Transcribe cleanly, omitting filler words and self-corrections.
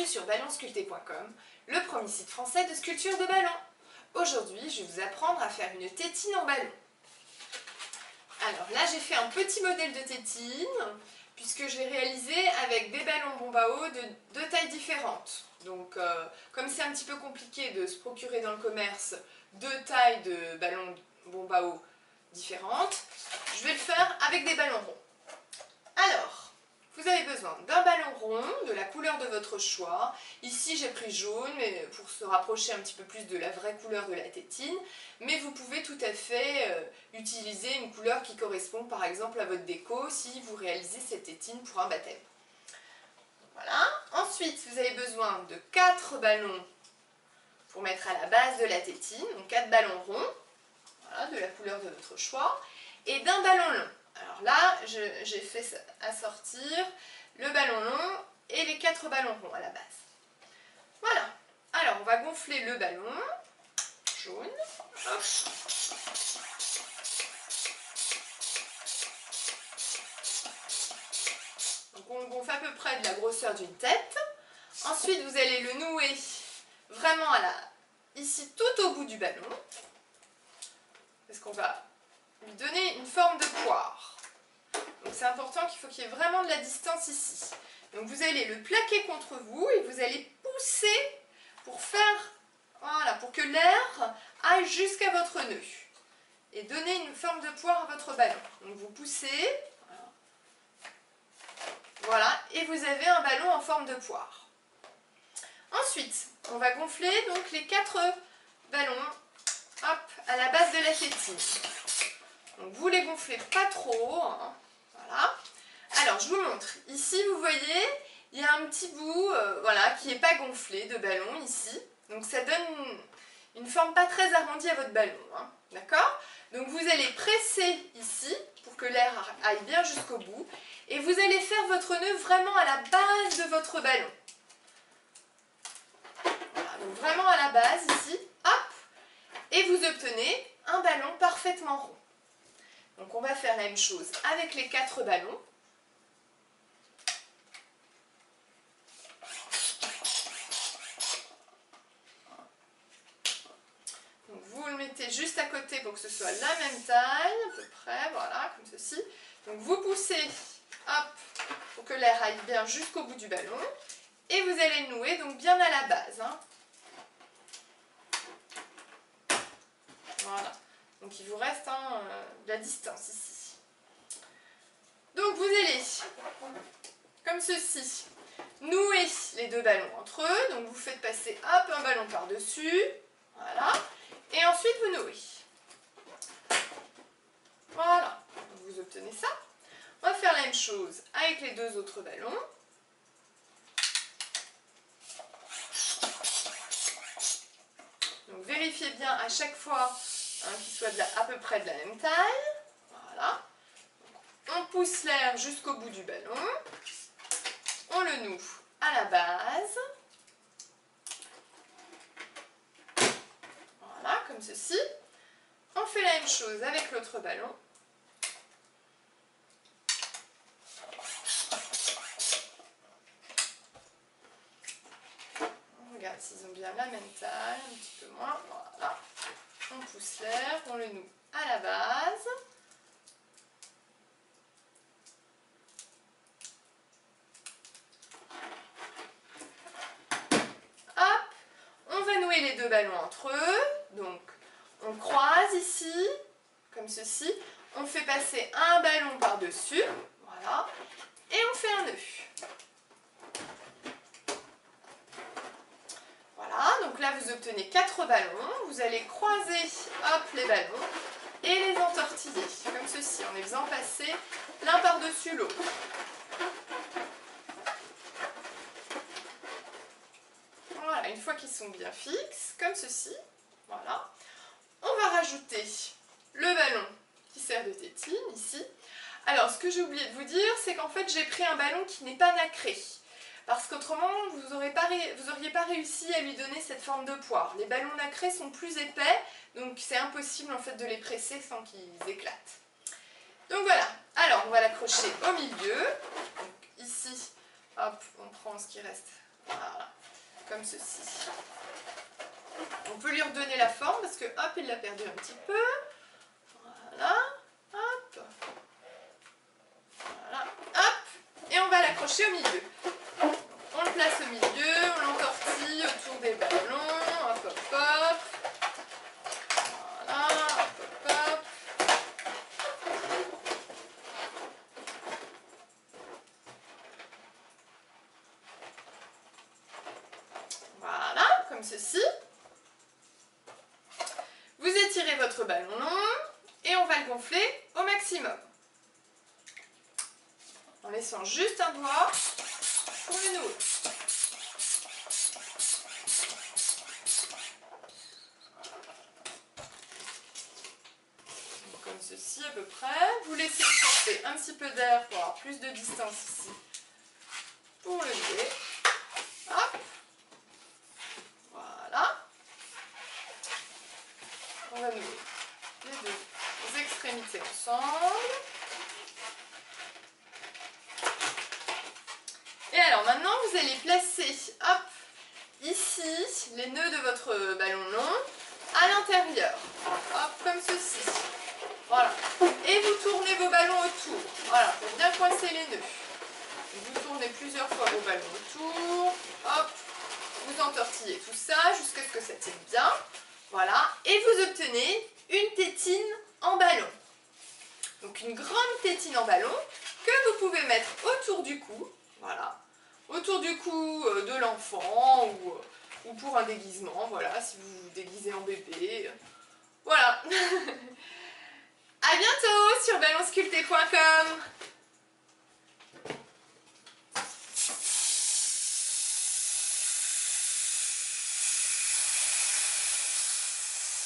sur ballonsculpté.com, le premier site français de sculpture de ballons. Aujourd'hui, je vais vous apprendre à faire une tétine en ballon. Alors là, j'ai fait un petit modèle de tétine, puisque je l'ai réalisé avec des ballons bombe à eau de deux tailles différentes. Donc, comme c'est un petit peu compliqué de se procurer dans le commerce deux tailles de ballons bombe à eau différentes, je vais le faire avec des ballons ronds. Alors, vous avez besoin d'un ballon rond, de la couleur de votre choix. Ici, j'ai pris jaune, mais pour se rapprocher un petit peu plus de la vraie couleur de la tétine. Mais vous pouvez tout à fait utiliser une couleur qui correspond par exemple à votre déco si vous réalisez cette tétine pour un baptême. Voilà. Ensuite, vous avez besoin de 4 ballons pour mettre à la base de la tétine. Donc 4 ballons ronds, voilà, de la couleur de votre choix. Et d'un ballon long. Alors là, j'ai fait assortir le ballon long et les 4 ballons ronds à la base. Voilà. Alors, on va gonfler le ballon jaune. Hop. Donc on le gonfle à peu près de la grosseur d'une tête. Ensuite, vous allez le nouer vraiment ici tout au bout du ballon. Parce qu'on va lui donner une forme de poire. Donc c'est important qu'il y ait vraiment de la distance ici. Donc vous allez le plaquer contre vous et vous allez pousser pour faire, voilà, pour que l'air aille jusqu'à votre nœud. Et donner une forme de poire à votre ballon. Donc vous poussez, voilà, et vous avez un ballon en forme de poire. Ensuite, on va gonfler donc les 4 ballons, hop, à la base de la tétine. Donc vous les gonflez pas trop, hein, voilà. Alors je vous montre, ici vous voyez, il y a un petit bout voilà, qui n'est pas gonflé de ballon ici. Donc ça donne une forme pas très arrondie à votre ballon, hein, d'accord? Donc vous allez presser ici pour que l'air aille bien jusqu'au bout. Et vous allez faire votre nœud vraiment à la base de votre ballon. Voilà, donc vraiment à la base ici, hop, et vous obtenez un ballon parfaitement rond. Donc on va faire la même chose avec les 4 ballons. Donc vous le mettez juste à côté pour que ce soit la même taille, à peu près, voilà, comme ceci. Donc vous poussez, hop, pour que l'air aille bien jusqu'au bout du ballon. Et vous allez le nouer donc bien à la base, hein. Voilà. Donc il vous reste de la distance ici. Donc vous allez, comme ceci, nouer les 2 ballons entre eux. Donc vous faites passer hop, un ballon par-dessus. Voilà. Et ensuite vous nouez. Voilà. Donc vous obtenez ça. On va faire la même chose avec les 2 autres ballons. Donc vérifiez bien à chaque fois qu'il soit à peu près de la même taille. Voilà. On pousse l'air jusqu'au bout du ballon. On le noue à la base. Voilà, comme ceci. On fait la même chose avec l'autre ballon. On regarde s'ils ont bien la même taille, un petit peu moins. Voilà. On pousse l'air, on le noue à la base. Hop, on va nouer les 2 ballons entre eux. Donc, on croise ici, comme ceci. On fait passer un ballon par-dessus. Voilà. Et on fait un nœud. Voilà, donc là vous obtenez 4 ballons. Vous allez croiser, hop, les ballons et les entortiller, comme ceci, en les faisant passer l'un par-dessus l'autre. Voilà, une fois qu'ils sont bien fixes, comme ceci, voilà, on va rajouter le ballon qui sert de tétine, ici. Alors, ce que j'ai oublié de vous dire, c'est qu'en fait, j'ai pris un ballon qui n'est pas nacré. Parce qu'autrement, vous n'auriez pas réussi à lui donner cette forme de poire. Les ballons nacrés sont plus épais, donc c'est impossible en fait de les presser sans qu'ils éclatent. Donc voilà, alors on va l'accrocher au milieu. Donc ici, hop, on prend ce qui reste Voilà, comme ceci. On peut lui redonner la forme parce que hop, il l'a perdu un petit peu. Voilà, hop. Voilà, hop. Et on va l'accrocher au milieu. On le place au milieu, on l'entortille autour des ballons. Hop, hop, hop. Voilà, hop, hop, hop. Voilà, comme ceci. Vous étirez votre ballon long et on va le gonfler au maximum. En laissant juste un doigt pour le nouer. Comme ceci à peu près. Vous laissez sortir un petit peu d'air pour avoir plus de distance ici pour le nouer. Hop. Voilà. On va nouer les deux extrémités ensemble. Et alors maintenant vous allez placer hop, ici les nœuds de votre ballon long à l'intérieur. Hop, comme ceci. Voilà. Et vous tournez vos ballons autour. Voilà, pour bien coincer les nœuds. Vous tournez plusieurs fois vos ballons autour. Hop, vous entortillez tout ça jusqu'à ce que ça tienne bien. Voilà. Et vous obtenez une tétine en ballon. Donc une grande tétine en ballon que vous pouvez mettre autour du cou. Voilà. Autour du cou de l'enfant ou pour un déguisement. Voilà, si vous vous déguisez en bébé. Voilà. À bientôt sur ballonsculpté.com.